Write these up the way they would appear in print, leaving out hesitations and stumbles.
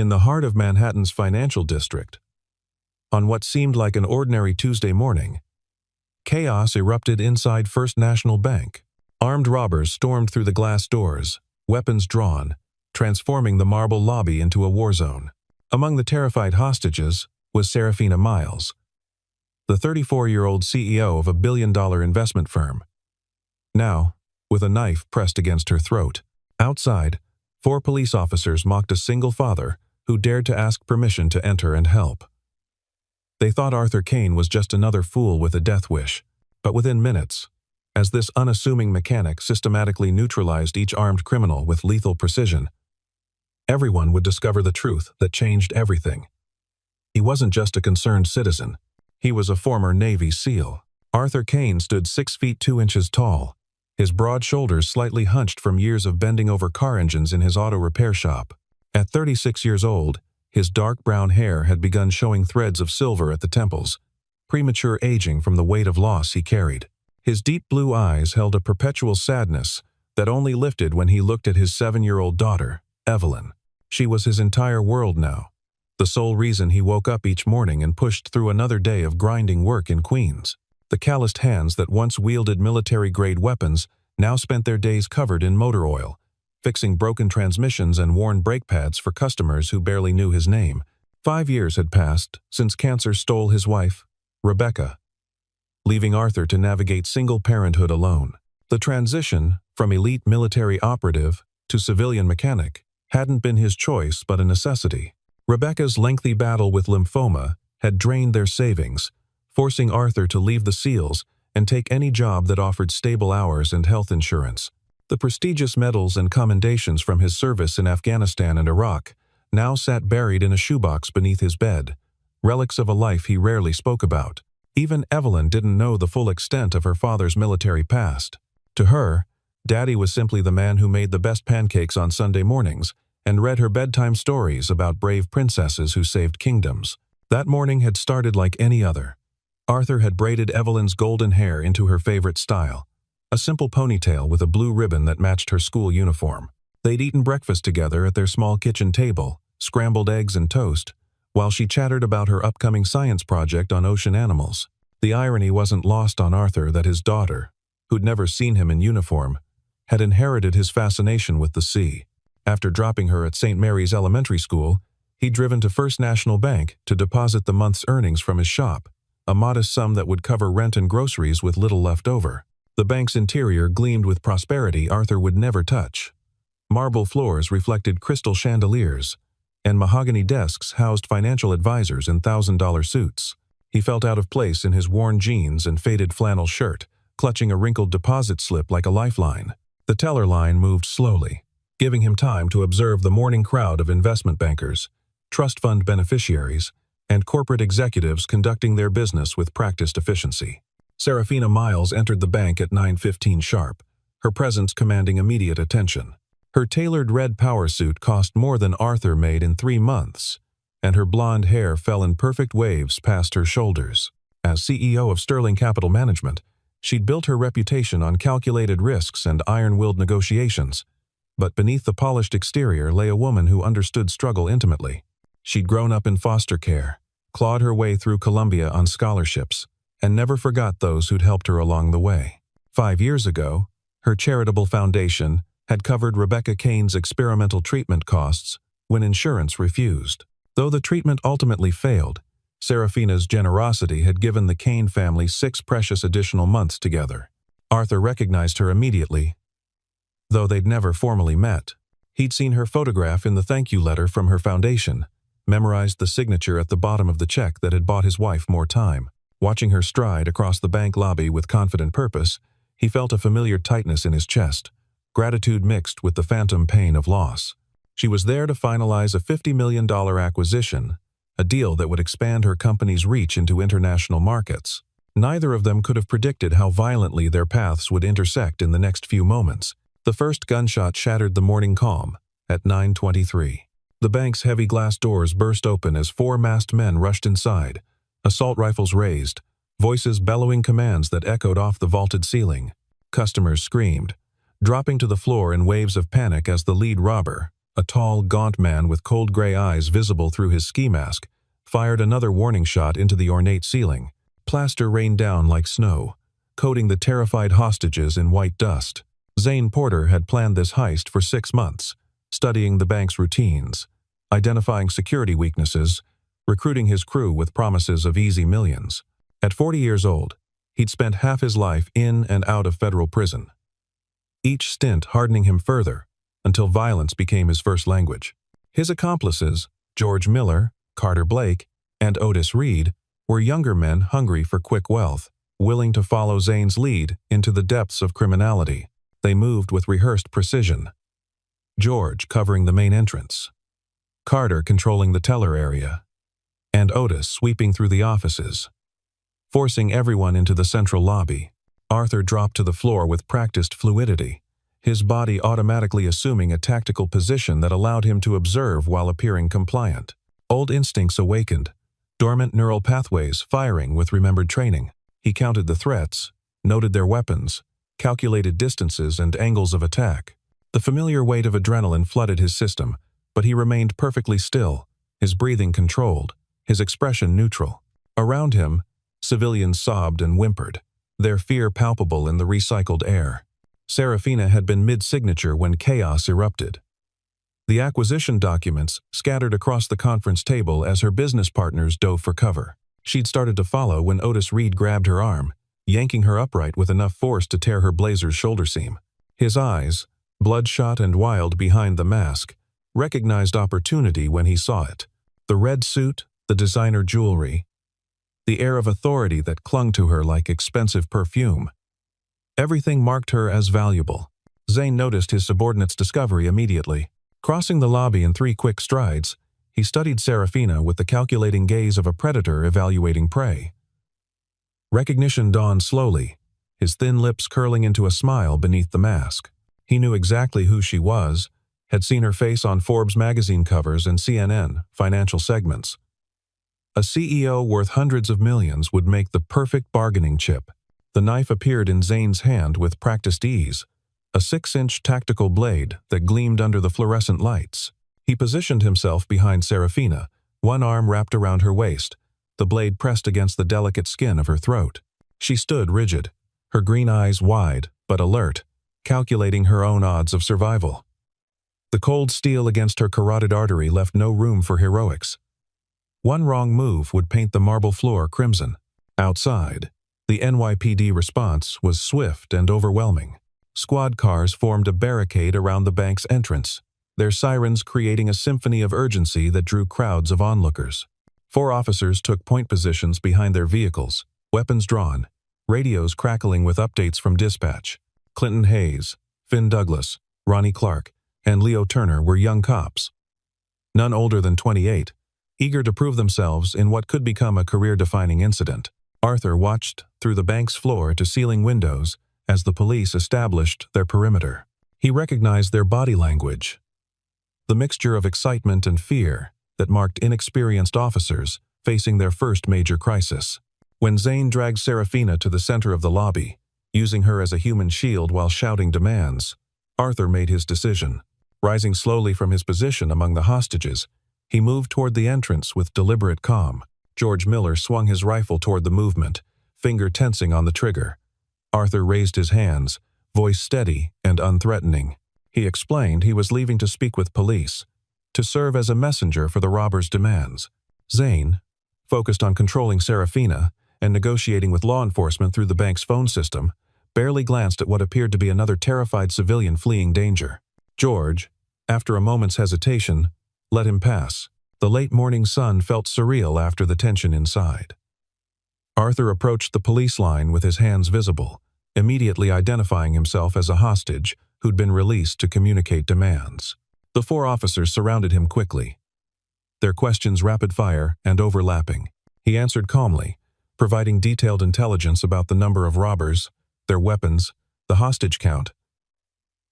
In the heart of Manhattan's financial district, on what seemed like an ordinary Tuesday morning, chaos erupted inside First National Bank. Armed robbers stormed through the glass doors, weapons drawn, transforming the marble lobby into a war zone. Among the terrified hostages was Serafina Miles, the 34-year-old CEO of a billion-dollar investment firm. Now, with a knife pressed against her throat. Outside, 4 police officers mocked a single father who dared to ask permission to enter and help. They thought Arthur Kane was just another fool with a death wish, but within minutes, as this unassuming mechanic systematically neutralized each armed criminal with lethal precision, everyone would discover the truth that changed everything. He wasn't just a concerned citizen. He was a former Navy SEAL. Arthur Kane stood 6 feet 2 inches tall, his broad shoulders slightly hunched from years of bending over car engines in his auto repair shop. At 36 years old, his dark brown hair had begun showing threads of silver at the temples, premature aging from the weight of loss he carried. His deep blue eyes held a perpetual sadness that only lifted when he looked at his 7-year-old daughter, Evelyn. She was his entire world now, the sole reason he woke up each morning and pushed through another day of grinding work in Queens. The calloused hands that once wielded military-grade weapons now spent their days covered in motor oil, fixing broken transmissions and worn brake pads for customers who barely knew his name. 5 years had passed since cancer stole his wife, Rebecca, leaving Arthur to navigate single parenthood alone. The transition from elite military operative to civilian mechanic hadn't been his choice but a necessity. Rebecca's lengthy battle with lymphoma had drained their savings, forcing Arthur to leave the SEALs and take any job that offered stable hours and health insurance. The prestigious medals and commendations from his service in Afghanistan and Iraq now sat buried in a shoebox beneath his bed, relics of a life he rarely spoke about. Even Evelyn didn't know the full extent of her father's military past. To her, Daddy was simply the man who made the best pancakes on Sunday mornings and read her bedtime stories about brave princesses who saved kingdoms. That morning had started like any other. Arthur had braided Evelyn's golden hair into her favorite style, a simple ponytail with a blue ribbon that matched her school uniform. They'd eaten breakfast together at their small kitchen table, scrambled eggs and toast, while she chattered about her upcoming science project on ocean animals. The irony wasn't lost on Arthur that his daughter, who'd never seen him in uniform, had inherited his fascination with the sea. After dropping her at St. Mary's Elementary School, he'd driven to First National Bank to deposit the month's earnings from his shop, a modest sum that would cover rent and groceries with little left over. The bank's interior gleamed with prosperity Arthur would never touch. Marble floors reflected crystal chandeliers, and mahogany desks housed financial advisors in $1,000 suits. He felt out of place in his worn jeans and faded flannel shirt, clutching a wrinkled deposit slip like a lifeline. The teller line moved slowly, giving him time to observe the morning crowd of investment bankers, trust fund beneficiaries, and corporate executives conducting their business with practiced efficiency. Serafina Miles entered the bank at 9:15 sharp, her presence commanding immediate attention. Her tailored red power suit cost more than Arthur made in 3 months, and her blonde hair fell in perfect waves past her shoulders. As CEO of Sterling Capital Management, she'd built her reputation on calculated risks and iron-willed negotiations, but beneath the polished exterior lay a woman who understood struggle intimately. She'd grown up in foster care, clawed her way through Columbia on scholarships, and never forgot those who'd helped her along the way. 5 years ago, her charitable foundation had covered Rebecca Kane's experimental treatment costs when insurance refused. Though the treatment ultimately failed, Serafina's generosity had given the Kane family 6 precious additional months together. Arthur recognized her immediately, though they'd never formally met. He'd seen her photograph in the thank you letter from her foundation, memorized the signature at the bottom of the check that had bought his wife more time. Watching her stride across the bank lobby with confident purpose, he felt a familiar tightness in his chest, gratitude mixed with the phantom pain of loss. She was there to finalize a $50 million acquisition, a deal that would expand her company's reach into international markets. Neither of them could have predicted how violently their paths would intersect in the next few moments. The first gunshot shattered the morning calm at 9:23. The bank's heavy glass doors burst open as 4 masked men rushed inside, assault rifles raised, voices bellowing commands that echoed off the vaulted ceiling. Customers screamed, dropping to the floor in waves of panic as the lead robber, a tall, gaunt man with cold gray eyes visible through his ski mask, fired another warning shot into the ornate ceiling. Plaster rained down like snow, coating the terrified hostages in white dust. Zane Porter had planned this heist for 6 months, studying the bank's routines, identifying security weaknesses, recruiting his crew with promises of easy millions. At 40 years old, he'd spent half his life in and out of federal prison, each stint hardening him further until violence became his first language. His accomplices, George Miller, Carter Blake, and Otis Reed, were younger men hungry for quick wealth, willing to follow Zane's lead into the depths of criminality. They moved with rehearsed precision. George covering the main entrance, Carter controlling the teller area, and Otis sweeping through the offices, forcing everyone into the central lobby. Arthur dropped to the floor with practiced fluidity, his body automatically assuming a tactical position that allowed him to observe while appearing compliant. Old instincts awakened, dormant neural pathways firing with remembered training. He counted the threats, noted their weapons, calculated distances and angles of attack. The familiar weight of adrenaline flooded his system, but he remained perfectly still, his breathing controlled, his expression neutral. Around him, civilians sobbed and whimpered, their fear palpable in the recycled air. Serafina had been mid-signature when chaos erupted. The acquisition documents scattered across the conference table as her business partners dove for cover. She'd started to follow when Otis Reed grabbed her arm, yanking her upright with enough force to tear her blazer's shoulder seam. His eyes, bloodshot and wild behind the mask, recognized opportunity when he saw it. The red suit, the designer jewelry, the air of authority that clung to her like expensive perfume. Everything marked her as valuable. Zane noticed his subordinate's discovery immediately. Crossing the lobby in 3 quick strides, he studied Serafina with the calculating gaze of a predator evaluating prey. Recognition dawned slowly, his thin lips curling into a smile beneath the mask. He knew exactly who she was, had seen her face on Forbes magazine covers and CNN financial segments. A CEO worth hundreds of millions would make the perfect bargaining chip. The knife appeared in Zane's hand with practiced ease, a 6-inch tactical blade that gleamed under the fluorescent lights. He positioned himself behind Serafina, one arm wrapped around her waist, the blade pressed against the delicate skin of her throat. She stood rigid, her green eyes wide but alert, calculating her own odds of survival. The cold steel against her carotid artery left no room for heroics. One wrong move would paint the marble floor crimson. Outside, the NYPD response was swift and overwhelming. Squad cars formed a barricade around the bank's entrance, their sirens creating a symphony of urgency that drew crowds of onlookers. 4 officers took point positions behind their vehicles, weapons drawn, radios crackling with updates from dispatch. Clinton Hayes, Finn Douglas, Ronnie Clark, and Leo Turner were young cops, none older than 28, eager to prove themselves in what could become a career-defining incident. Arthur watched through the bank's floor-to-ceiling windows as the police established their perimeter. He recognized their body language, the mixture of excitement and fear that marked inexperienced officers facing their first major crisis. When Zane dragged Serafina to the center of the lobby, using her as a human shield while shouting demands, Arthur made his decision. Rising slowly from his position among the hostages, he moved toward the entrance with deliberate calm. George Miller swung his rifle toward the movement, finger tensing on the trigger. Arthur raised his hands, voice steady and unthreatening. He explained he was leaving to speak with police, to serve as a messenger for the robbers' demands. Zane, focused on controlling Serafina and negotiating with law enforcement through the bank's phone system, barely glanced at what appeared to be another terrified civilian fleeing danger. George, after a moment's hesitation, let him pass. The late morning sun felt surreal after the tension inside. Arthur approached the police line with his hands visible, immediately identifying himself as a hostage who'd been released to communicate demands. The 4 officers surrounded him quickly, their questions rapid-fire and overlapping. He answered calmly, providing detailed intelligence about the number of robbers, their weapons, the hostage count,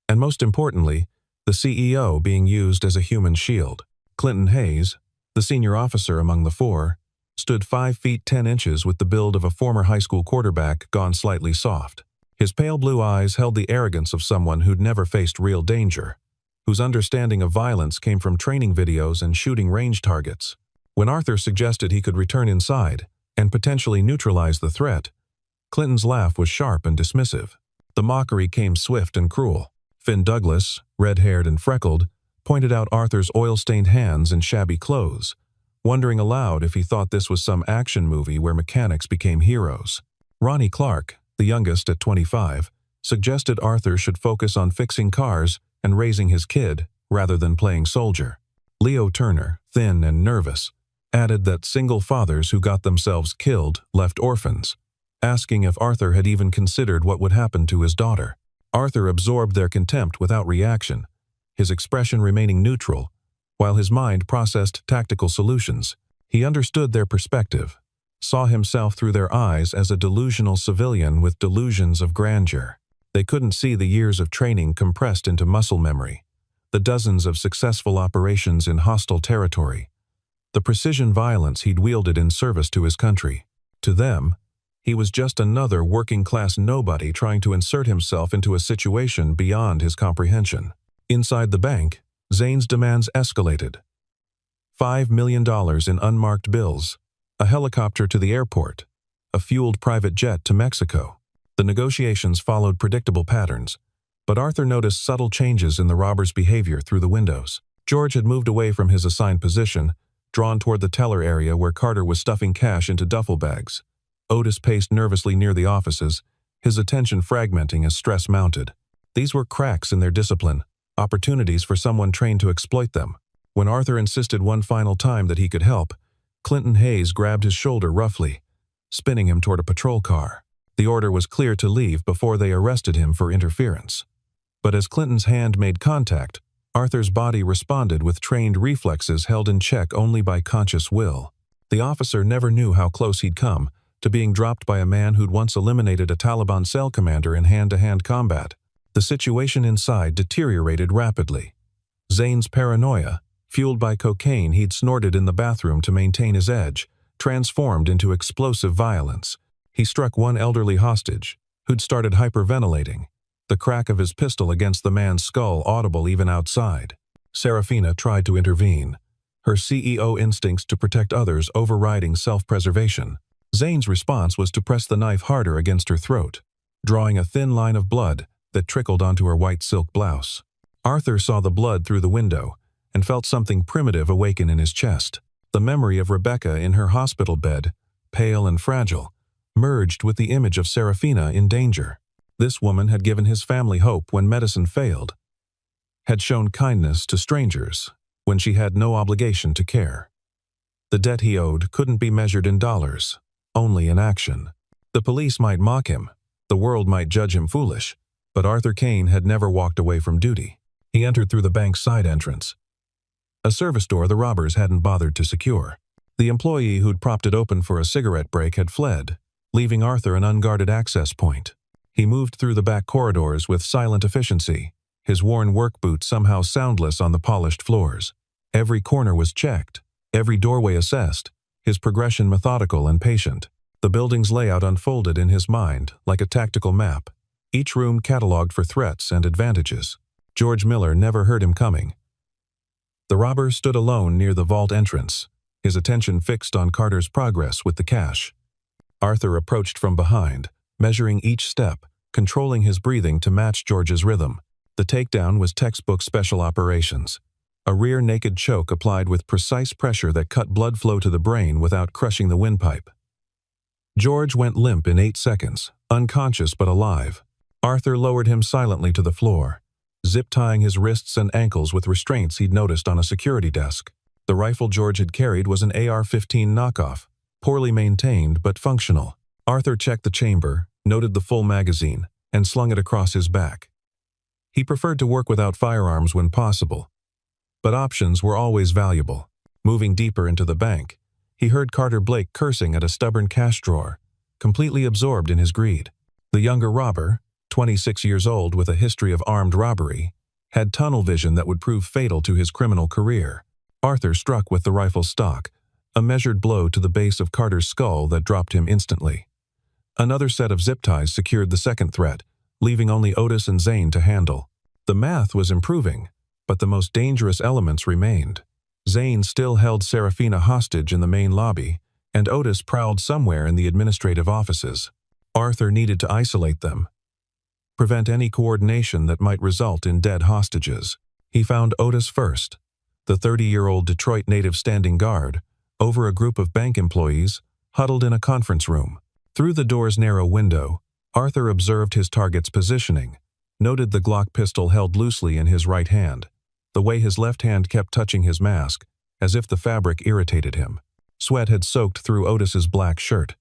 and most importantly, the CEO being used as a human shield. Clinton Hayes, the senior officer among the 4, stood 5 feet 10 inches with the build of a former high school quarterback gone slightly soft. His pale blue eyes held the arrogance of someone who'd never faced real danger. whose understanding of violence came from training videos and shooting range targets. When Arthur suggested he could return inside and potentially neutralize the threat, Clinton's laugh was sharp and dismissive. The mockery came swift and cruel. Finn Douglas, red-haired and freckled, pointed out Arthur's oil-stained hands and shabby clothes, wondering aloud if he thought this was some action movie where mechanics became heroes. Ronnie Clark, the youngest at 25, suggested Arthur should focus on fixing cars and raising his kid rather than playing soldier. Leo Turner, thin and nervous, added that single fathers who got themselves killed left orphans, asking if Arthur had even considered what would happen to his daughter. Arthur absorbed their contempt without reaction, his expression remaining neutral, while his mind processed tactical solutions. He understood their perspective, saw himself through their eyes as a delusional civilian with delusions of grandeur. They couldn't see the years of training compressed into muscle memory, the dozens of successful operations in hostile territory, the precision violence he'd wielded in service to his country. To them, he was just another working-class nobody trying to insert himself into a situation beyond his comprehension. Inside the bank, Zane's demands escalated. $5 million in unmarked bills, a helicopter to the airport, a fueled private jet to Mexico. The negotiations followed predictable patterns, but Arthur noticed subtle changes in the robber's behavior through the windows. George had moved away from his assigned position, drawn toward the teller area where Carter was stuffing cash into duffel bags. Otis paced nervously near the offices, his attention fragmenting as stress mounted. These were cracks in their discipline, opportunities for someone trained to exploit them. When Arthur insisted one final time that he could help, Clinton Hayes grabbed his shoulder roughly, spinning him toward a patrol car. The order was clear to leave before they arrested him for interference. But as Clinton's hand made contact, Arthur's body responded with trained reflexes held in check only by conscious will. The officer never knew how close he'd come to being dropped by a man who'd once eliminated a Taliban cell commander in hand-to-hand combat. The situation inside deteriorated rapidly. Zane's paranoia, fueled by cocaine he'd snorted in the bathroom to maintain his edge, transformed into explosive violence. He struck one elderly hostage, who'd started hyperventilating, the crack of his pistol against the man's skull audible even outside. Serafina tried to intervene, her CEO instincts to protect others overriding self-preservation. Zane's response was to press the knife harder against her throat, drawing a thin line of blood that trickled onto her white silk blouse. Arthur saw the blood through the window and felt something primitive awaken in his chest. The memory of Rebecca in her hospital bed, pale and fragile, merged with the image of Serafina in danger. This woman had given his family hope when medicine failed, had shown kindness to strangers when she had no obligation to care. The debt he owed couldn't be measured in dollars, only in action. The police might mock him, the world might judge him foolish, but Arthur Kane had never walked away from duty. He entered through the bank's side entrance, a service door the robbers hadn't bothered to secure. The employee who'd propped it open for a cigarette break had fled, leaving Arthur an unguarded access point. He moved through the back corridors with silent efficiency, his worn work boots somehow soundless on the polished floors. Every corner was checked, every doorway assessed, his progression methodical and patient. The building's layout unfolded in his mind like a tactical map, each room catalogued for threats and advantages. George Miller never heard him coming. The robber stood alone near the vault entrance, his attention fixed on Carter's progress with the cash. Arthur approached from behind, measuring each step, controlling his breathing to match George's rhythm. The takedown was textbook special operations, a rear naked choke applied with precise pressure that cut blood flow to the brain without crushing the windpipe. George went limp in 8 seconds, unconscious but alive. Arthur lowered him silently to the floor, zip-tying his wrists and ankles with restraints he'd noticed on a security desk. The rifle George had carried was an AR-15 knockoff, poorly maintained but functional. Arthur checked the chamber, noted the full magazine, and slung it across his back. He preferred to work without firearms when possible, but options were always valuable. Moving deeper into the bank, he heard Carter Blake cursing at a stubborn cash drawer, completely absorbed in his greed. The younger robber, 26 years old with a history of armed robbery, had tunnel vision that would prove fatal to his criminal career. Arthur struck with the rifle's stock, a measured blow to the base of Carter's skull that dropped him instantly. Another set of zip ties secured the second threat, leaving only Otis and Zane to handle. The math was improving, But the most dangerous elements remained. Zane still held Serafina hostage in the main lobby, and Otis prowled somewhere in the administrative offices. Arthur needed to isolate them, prevent any coordination that might result in dead hostages. He found Otis first, the 30-year-old Detroit native standing guard, over a group of bank employees huddled in a conference room. Through the door's narrow window, Arthur observed his target's positioning, noted the Glock pistol held loosely in his right hand, the way his left hand kept touching his mask, as if the fabric irritated him. Sweat had soaked through Otis's black shirt,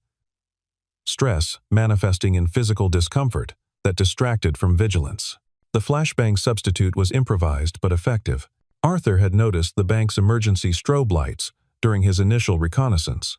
stress manifesting in physical discomfort that distracted from vigilance. The flashbang substitute was improvised but effective. Arthur had noticed the bank's emergency strobe lights during his initial reconnaissance,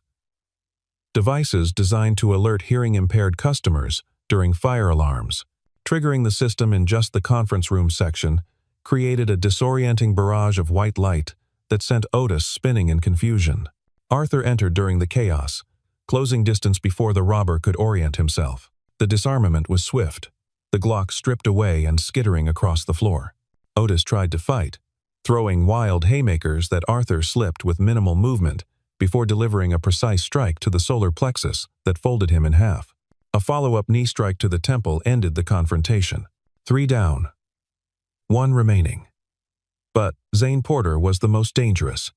devices designed to alert hearing-impaired customers during fire alarms. Triggering the system in just the conference room section created a disorienting barrage of white light that sent Otis spinning in confusion. Arthur entered during the chaos, closing distance before the robber could orient himself. The disarmament was swift, the Glock stripped away and skittering across the floor. Otis tried to fight, throwing wild haymakers that Arthur slipped with minimal movement before delivering a precise strike to the solar plexus that folded him in half. A follow-up knee strike to the temple ended the confrontation. 3 down, 1 remaining. But Zane Porter was the most dangerous.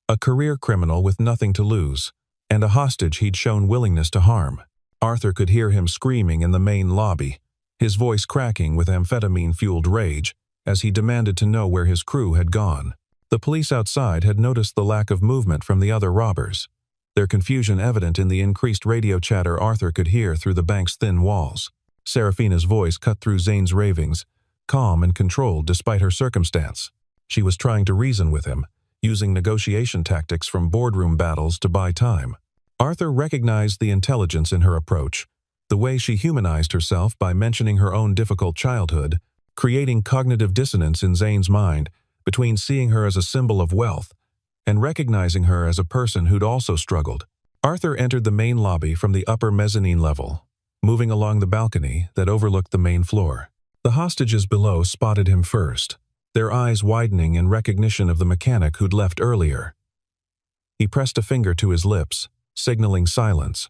A career criminal with nothing to lose, and a hostage he'd shown willingness to harm. Arthur could hear him screaming in the main lobby, his voice cracking with amphetamine-fueled rage as he demanded to know where his crew had gone. The police outside had noticed the lack of movement from the other robbers, their confusion evident in the increased radio chatter Arthur could hear through the bank's thin walls. Serafina's voice cut through Zane's ravings, calm and controlled despite her circumstance. She was trying to reason with him, using negotiation tactics from boardroom battles to buy time. Arthur recognized the intelligence in her approach, the way she humanized herself by mentioning her own difficult childhood, creating cognitive dissonance in Zane's mind between seeing her as a symbol of wealth and recognizing her as a person who'd also struggled. Arthur entered the main lobby from the upper mezzanine level, moving along the balcony that overlooked the main floor. The hostages below spotted him first, their eyes widening in recognition of the mechanic who'd left earlier. He pressed a finger to his lips, signaling silence.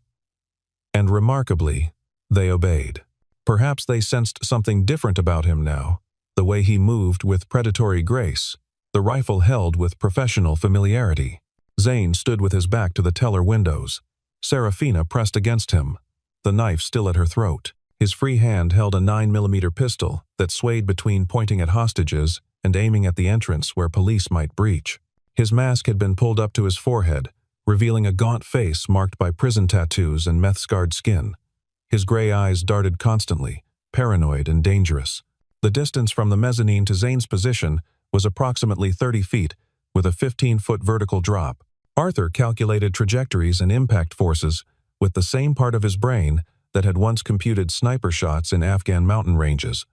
And remarkably, they obeyed. Perhaps they sensed something different about him now, the way he moved with predatory grace, the rifle held with professional familiarity. Zane stood with his back to the teller windows. Serafina pressed against him, the knife still at her throat. His free hand held a 9mm pistol that swayed between pointing at hostages and aiming at the entrance where police might breach. His mask had been pulled up to his forehead, revealing a gaunt face marked by prison tattoos and meth-scarred skin. His gray eyes darted constantly, paranoid and dangerous. The distance from the mezzanine to Zane's position was approximately 30 feet, with a 15-foot vertical drop. Arthur calculated trajectories and impact forces with the same part of his brain that had once computed sniper shots in Afghan mountain ranges.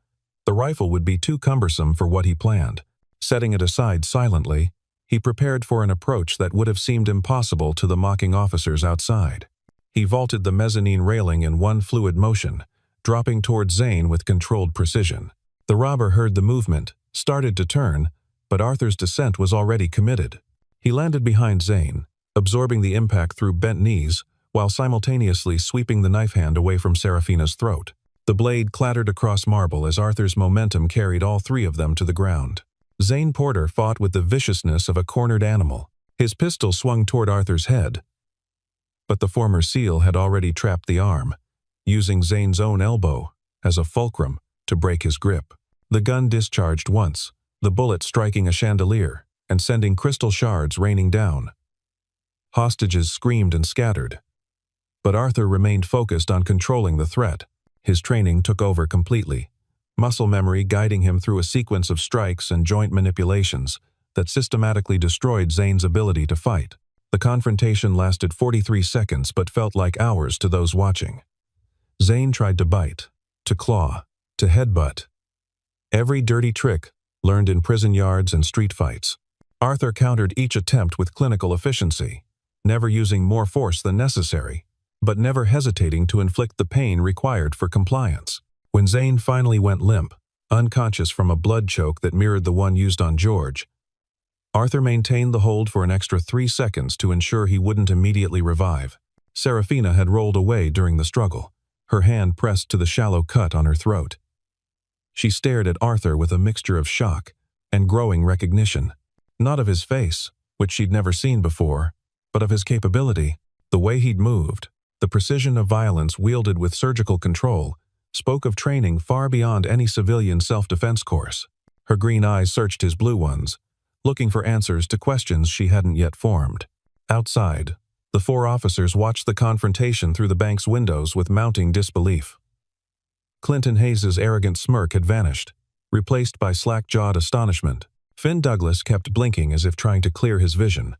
The rifle would be too cumbersome for what he planned. Setting it aside silently, he prepared for an approach that would have seemed impossible to the mocking officers outside. He vaulted the mezzanine railing in one fluid motion, dropping toward Zane with controlled precision. The robber heard the movement, started to turn, but Arthur's descent was already committed. He landed behind Zane, absorbing the impact through bent knees, while simultaneously sweeping the knife hand away from Serafina's throat. The blade clattered across marble as Arthur's momentum carried all 3 of them to the ground. Zane Porter fought with the viciousness of a cornered animal. His pistol swung toward Arthur's head, but the former SEAL had already trapped the arm, using Zane's own elbow as a fulcrum to break his grip. The gun discharged once, the bullet striking a chandelier and sending crystal shards raining down. Hostages screamed and scattered, but Arthur remained focused on controlling the threat. His training took over completely, muscle memory guiding him through a sequence of strikes and joint manipulations that systematically destroyed Zane's ability to fight. The confrontation lasted 43 seconds but felt like hours to those watching. Zane tried to bite, to claw, to headbutt. Every dirty trick learned in prison yards and street fights. Arthur countered each attempt with clinical efficiency, never using more force than necessary, but never hesitating to inflict the pain required for compliance. When Zane finally went limp, unconscious from a blood choke that mirrored the one used on George. Arthur maintained the hold for an extra 3 seconds to ensure he wouldn't immediately revive. Serafina had rolled away during the struggle, her hand pressed to the shallow cut on her throat. She stared at Arthur with a mixture of shock and growing recognition, not of his face, which she'd never seen before, but of his capability. The way he'd moved, the precision of violence wielded with surgical control, spoke of training far beyond any civilian self-defense course. Her green eyes searched his blue ones, looking for answers to questions she hadn't yet formed. Outside, the 4 officers watched the confrontation through the bank's windows with mounting disbelief. Clinton Hayes's arrogant smirk had vanished, replaced by slack-jawed astonishment. Finn Douglas kept blinking as if trying to clear his vision,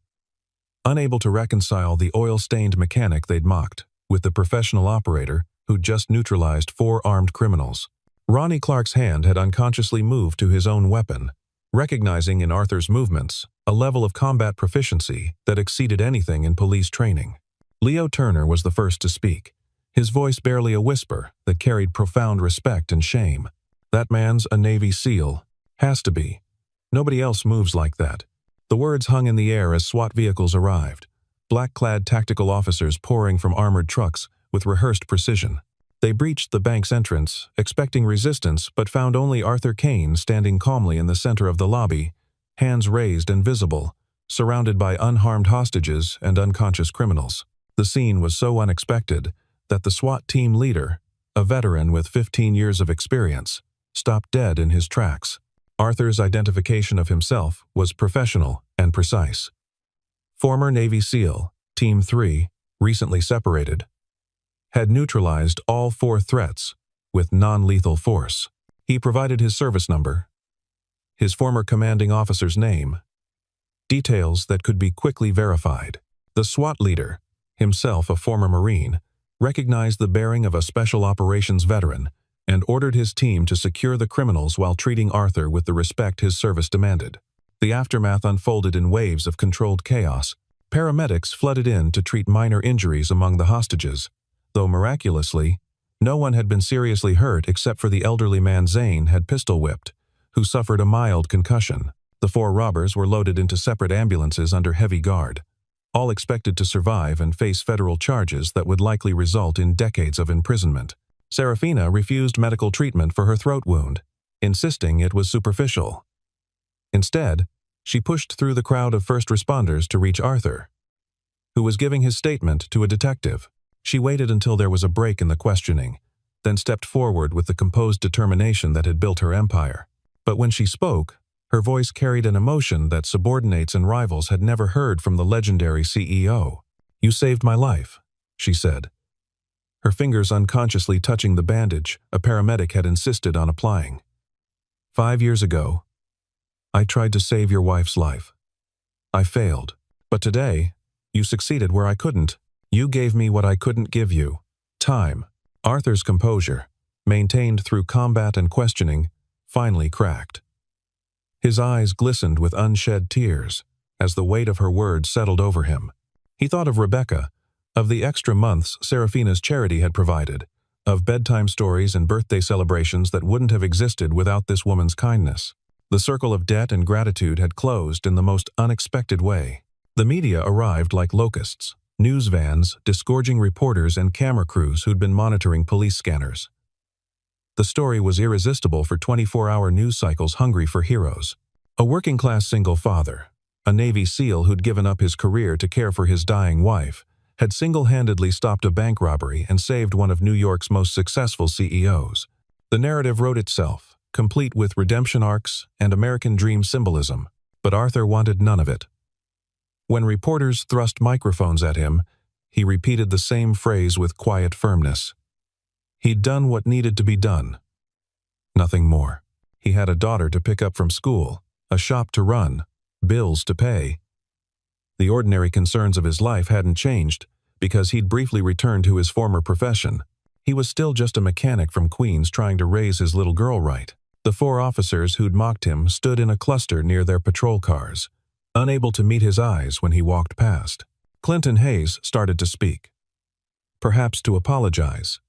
unable to reconcile the oil-stained mechanic they'd mocked with the professional operator who'd just neutralized 4 armed criminals. Ronnie Clark's hand had unconsciously moved to his own weapon, recognizing in Arthur's movements a level of combat proficiency that exceeded anything in police training. Leo Turner was the first to speak, his voice barely a whisper that carried profound respect and shame. "That man's a Navy SEAL. Has to be. Nobody else moves like that." The words hung in the air as SWAT vehicles arrived, black-clad tactical officers pouring from armored trucks with rehearsed precision. They breached the bank's entrance, expecting resistance, but found only Arthur Kane standing calmly in the center of the lobby, hands raised and visible, surrounded by unharmed hostages and unconscious criminals. The scene was so unexpected that the SWAT team leader, a veteran with 15 years of experience, stopped dead in his tracks. Arthur's identification of himself was professional and precise. Former Navy SEAL, Team 3, recently separated, had neutralized all 4 threats with non-lethal force. He provided his service number, his former commanding officer's name, details that could be quickly verified. The SWAT leader, himself a former Marine, recognized the bearing of a special operations veteran and ordered his team to secure the criminals while treating Arthur with the respect his service demanded. The aftermath unfolded in waves of controlled chaos. Paramedics flooded in to treat minor injuries among the hostages, though miraculously, no one had been seriously hurt except for the elderly man Zane had pistol-whipped, who suffered a mild concussion. The 4 robbers were loaded into separate ambulances under heavy guard, all expected to survive and face federal charges that would likely result in decades of imprisonment. Serafina refused medical treatment for her throat wound, insisting it was superficial. Instead, she pushed through the crowd of first responders to reach Arthur, who was giving his statement to a detective. She waited until there was a break in the questioning, then stepped forward with the composed determination that had built her empire. But when she spoke, her voice carried an emotion that subordinates and rivals had never heard from the legendary CEO. "You saved my life," she said, her fingers unconsciously touching the bandage a paramedic had insisted on applying. "5 years ago, I tried to save your wife's life. I failed. But today, you succeeded where I couldn't. You gave me what I couldn't give you. Time." Arthur's composure, maintained through combat and questioning, finally cracked. His eyes glistened with unshed tears as the weight of her words settled over him. He thought of Rebecca, of the extra months Serafina's charity had provided, of bedtime stories and birthday celebrations that wouldn't have existed without this woman's kindness. The circle of debt and gratitude had closed in the most unexpected way. The media arrived like locusts, news vans disgorging reporters and camera crews who'd been monitoring police scanners. The story was irresistible for 24-hour news cycles hungry for heroes. A working-class single father, a Navy SEAL who'd given up his career to care for his dying wife, had single-handedly stopped a bank robbery and saved one of New York's most successful CEOs. The narrative wrote itself, complete with redemption arcs and American dream symbolism, but Arthur wanted none of it. When reporters thrust microphones at him, he repeated the same phrase with quiet firmness. He'd done what needed to be done. Nothing more. He had a daughter to pick up from school, a shop to run, bills to pay. The ordinary concerns of his life hadn't changed because he'd briefly returned to his former profession. He was still just a mechanic from Queens trying to raise his little girl right. The 4 officers who'd mocked him stood in a cluster near their patrol cars, unable to meet his eyes when he walked past. Clinton Hayes started to speak, perhaps to apologize.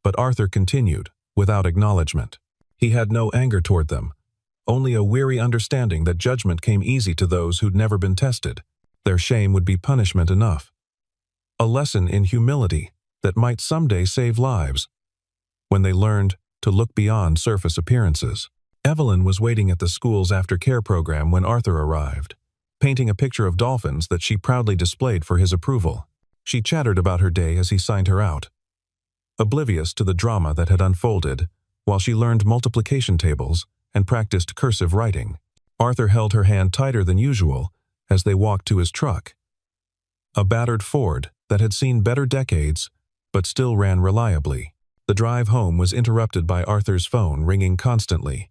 But Arthur continued, without acknowledgement. He had no anger toward them, only a weary understanding that judgment came easy to those who'd never been tested. Their shame would be punishment enough. A lesson in humility that might someday save lives. When they learned to look beyond surface appearances. Evelyn was waiting at the school's aftercare program when Arthur arrived, painting a picture of dolphins that she proudly displayed for his approval. She chattered about her day as he signed her out, oblivious to the drama that had unfolded, while she learned multiplication tables and practiced cursive writing. Arthur held her hand tighter than usual as they walked to his truck, a battered Ford that had seen better decades but still ran reliably. The drive home was interrupted by Arthur's phone ringing constantly,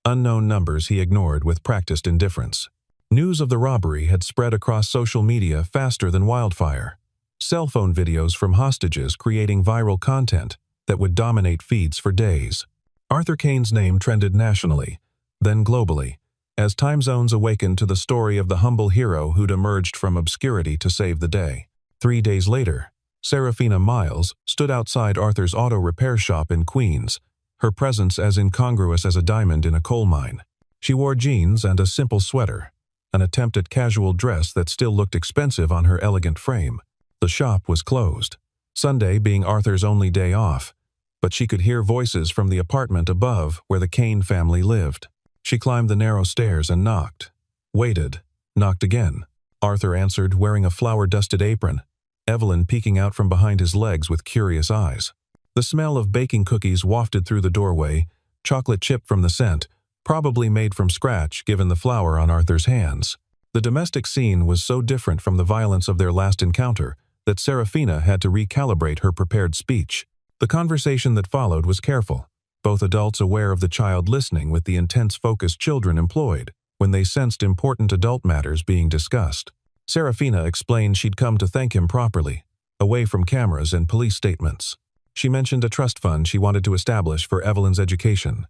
unknown numbers he ignored with practiced indifference. News of the robbery had spread across social media faster than wildfire. Cell phone videos from hostages creating viral content that would dominate feeds for days. Arthur Kane's name trended nationally, then globally, as time zones awakened to the story of the humble hero who'd emerged from obscurity to save the day. 3 days later, Serafina Miles stood outside Arthur's auto repair shop in Queens, her presence as incongruous as a diamond in a coal mine. She wore jeans and a simple sweater, an attempt at casual dress that still looked expensive on her elegant frame. The shop was closed, Sunday being Arthur's only day off, but she could hear voices from the apartment above where the Kane family lived. She climbed the narrow stairs and knocked, waited, knocked again. Arthur answered wearing a flour-dusted apron, Evelyn peeking out from behind his legs with curious eyes. The smell of baking cookies wafted through the doorway, chocolate chip from the scent, probably made from scratch given the flour on Arthur's hands. The domestic scene was so different from the violence of their last encounter that Serafina had to recalibrate her prepared speech. The conversation that followed was careful, both adults aware of the child listening with the intense focus children employed when they sensed important adult matters being discussed. Serafina explained she'd come to thank him properly, away from cameras and police statements. She mentioned a trust fund she wanted to establish for Evelyn's education,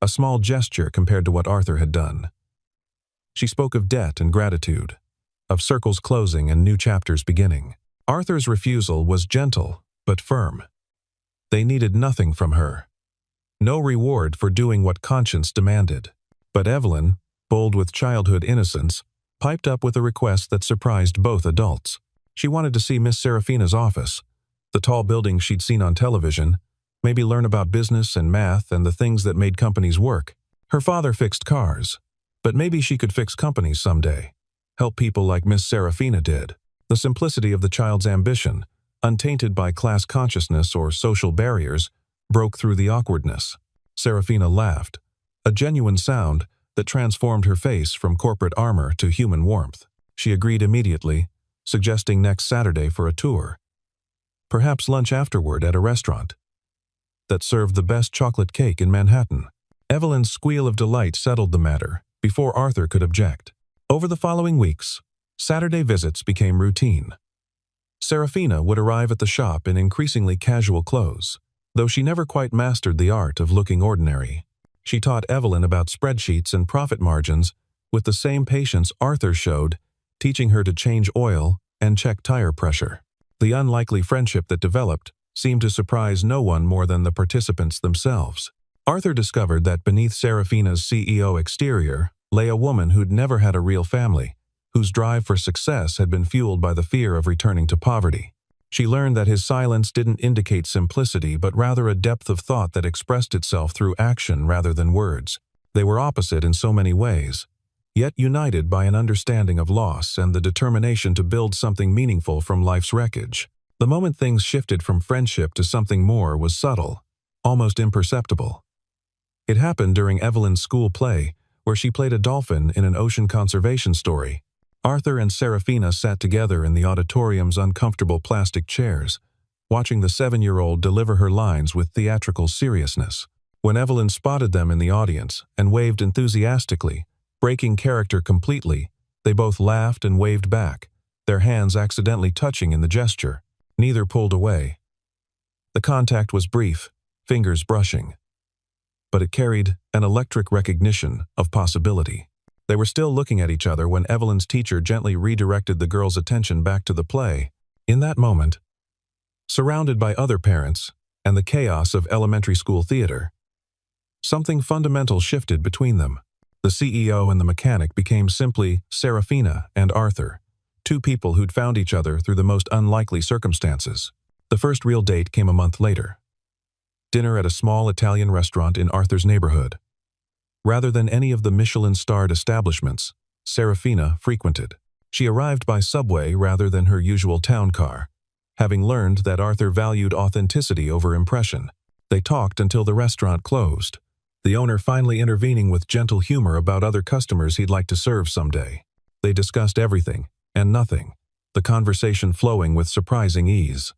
a small gesture compared to what Arthur had done. She spoke of debt and gratitude, of circles closing and new chapters beginning. Arthur's refusal was gentle but firm. They needed nothing from her. No reward for doing what conscience demanded. But Evelyn, bold with childhood innocence, piped up with a request that surprised both adults. She wanted to see Miss Serafina's office, the tall building she'd seen on television, maybe learn about business and math and the things that made companies work. Her father fixed cars, but maybe she could fix companies someday, help people like Miss Serafina did. The simplicity of the child's ambition, untainted by class consciousness or social barriers, broke through the awkwardness. Serafina laughed, a genuine sound that transformed her face from corporate armor to human warmth. She agreed immediately, suggesting next Saturday for a tour. Perhaps lunch afterward at a restaurant that served the best chocolate cake in Manhattan. Evelyn's squeal of delight settled the matter before Arthur could object. Over the following weeks, Saturday visits became routine. Serafina would arrive at the shop in increasingly casual clothes, though she never quite mastered the art of looking ordinary. She taught Evelyn about spreadsheets and profit margins with the same patience Arthur showed, teaching her to change oil and check tire pressure. The unlikely friendship that developed seemed to surprise no one more than the participants themselves. Arthur discovered that beneath Serafina's CEO exterior lay a woman who'd never had a real family, whose drive for success had been fueled by the fear of returning to poverty. She learned that his silence didn't indicate simplicity but rather a depth of thought that expressed itself through action rather than words. They were opposite in so many ways, yet united by an understanding of loss and the determination to build something meaningful from life's wreckage. The moment things shifted from friendship to something more was subtle, almost imperceptible. It happened during Evelyn's school play, where she played a dolphin in an ocean conservation story. Arthur and Serafina sat together in the auditorium's uncomfortable plastic chairs, watching the 7-year-old deliver her lines with theatrical seriousness. When Evelyn spotted them in the audience and waved enthusiastically, breaking character completely, they both laughed and waved back, their hands accidentally touching in the gesture. Neither pulled away. The contact was brief, fingers brushing, but it carried an electric recognition of possibility. They were still looking at each other when Evelyn's teacher gently redirected the girls' attention back to the play. In that moment, surrounded by other parents and the chaos of elementary school theater, Something fundamental shifted between them. The CEO and the mechanic became simply Serafina and Arthur, two people who'd found each other through the most unlikely circumstances. The first real date came a month later. Dinner at a small Italian restaurant in Arthur's neighborhood. Rather than any of the Michelin-starred establishments Serafina frequented, she arrived by subway rather than her usual town car, having learned that Arthur valued authenticity over impression. They talked until the restaurant closed, the owner finally intervening with gentle humor about other customers he'd like to serve someday. They discussed everything and nothing, the conversation flowing with surprising ease.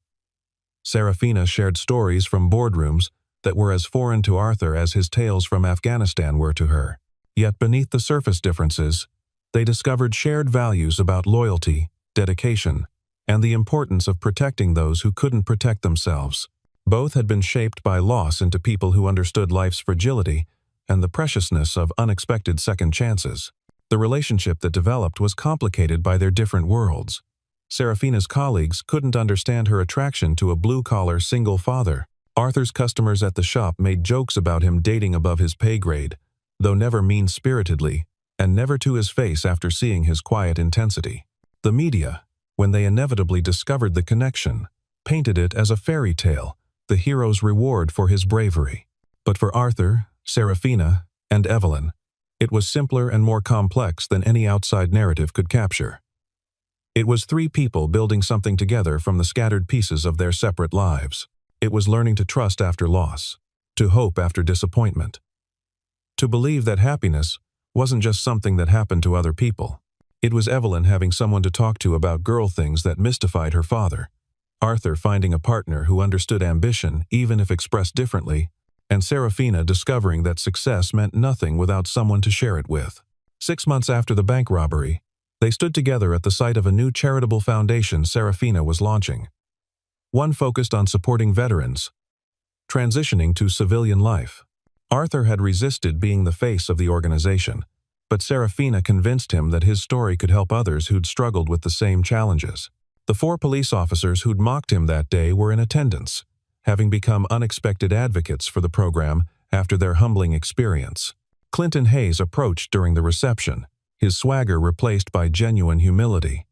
Serafina shared stories from boardrooms that were as foreign to Arthur as his tales from Afghanistan were to her. Yet beneath the surface differences, they discovered shared values about loyalty, dedication, and the importance of protecting those who couldn't protect themselves. Both had been shaped by loss into people who understood life's fragility and the preciousness of unexpected second chances. The relationship that developed was complicated by their different worlds. Serafina's colleagues couldn't understand her attraction to a blue-collar single father. Arthur's customers at the shop made jokes about him dating above his pay grade, though never mean-spiritedly, and never to his face after seeing his quiet intensity. The media, when they inevitably discovered the connection, painted it as a fairy tale, the hero's reward for his bravery. But for Arthur, Serafina, and Evelyn, it was simpler and more complex than any outside narrative could capture. It was three people building something together from the scattered pieces of their separate lives. It was learning to trust after loss, to hope after disappointment, to believe that happiness wasn't just something that happened to other people. It was Evelyn having someone to talk to about girl things that mystified her father, Arthur finding a partner who understood ambition even if expressed differently, and Serafina discovering that success meant nothing without someone to share it with. 6 months after the bank robbery, they stood together at the site of a new charitable foundation Serafina was launching. One focused on supporting veterans, transitioning to civilian life. Arthur had resisted being the face of the organization, but Serafina convinced him that his story could help others who'd struggled with the same challenges. The 4 police officers who'd mocked him that day were in attendance, having become unexpected advocates for the program after their humbling experience. Clinton Hayes approached during the reception, his swagger replaced by genuine humility.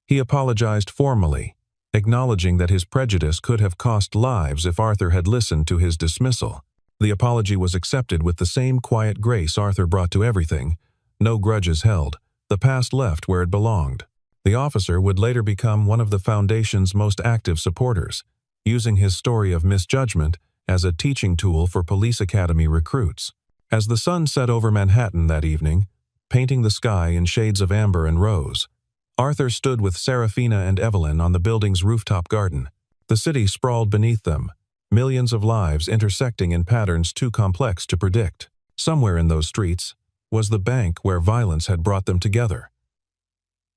He apologized formally, acknowledging that his prejudice could have cost lives if Arthur had listened to his dismissal. The apology was accepted with the same quiet grace Arthur brought to everything, no grudges held, the past left where it belonged. The officer would later become one of the foundation's most active supporters, using his story of misjudgment as a teaching tool for police academy recruits. As the sun set over Manhattan that evening, painting the sky in shades of amber and rose, Arthur stood with Serafina and Evelyn on the building's rooftop garden. The city sprawled beneath them, millions of lives intersecting in patterns too complex to predict. Somewhere in those streets was the bank where violence had brought them together,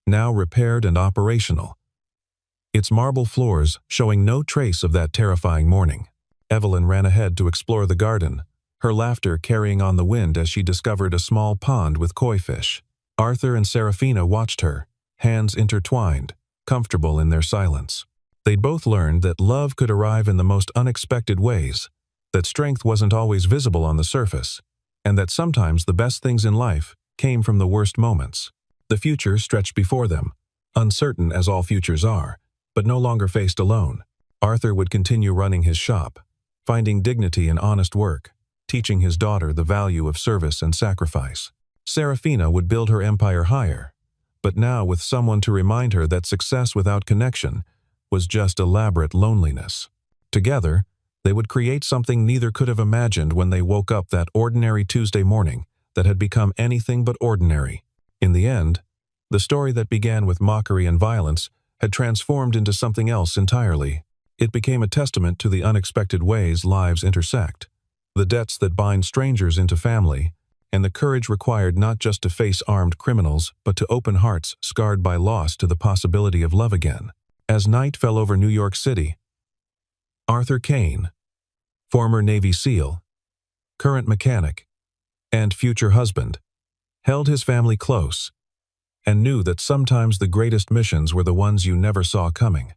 now repaired and operational, its marble floors showing no trace of that terrifying morning. Evelyn ran ahead to explore the garden, her laughter carrying on the wind as she discovered a small pond with koi fish. Arthur and Serafina watched her, hands intertwined, comfortable in their silence. They'd both learned that love could arrive in the most unexpected ways, that strength wasn't always visible on the surface, and that sometimes the best things in life came from the worst moments. The future stretched before them, uncertain as all futures are, but no longer faced alone. Arthur would continue running his shop, finding dignity in honest work, teaching his daughter the value of service and sacrifice. Serafina would build her empire higher, but now with someone to remind her that success without connection was just elaborate loneliness. Together, they would create something neither could have imagined when they woke up that ordinary Tuesday morning that had become anything but ordinary. In the end, the story that began with mockery and violence had transformed into something else entirely. It became a testament to the unexpected ways lives intersect, the debts that bind strangers into family, and the courage required not just to face armed criminals, but to open hearts scarred by loss to the possibility of love again. As night fell over New York City, Arthur Kane, former Navy SEAL, current mechanic, and future husband, held his family close and knew that sometimes the greatest missions were the ones you never saw coming.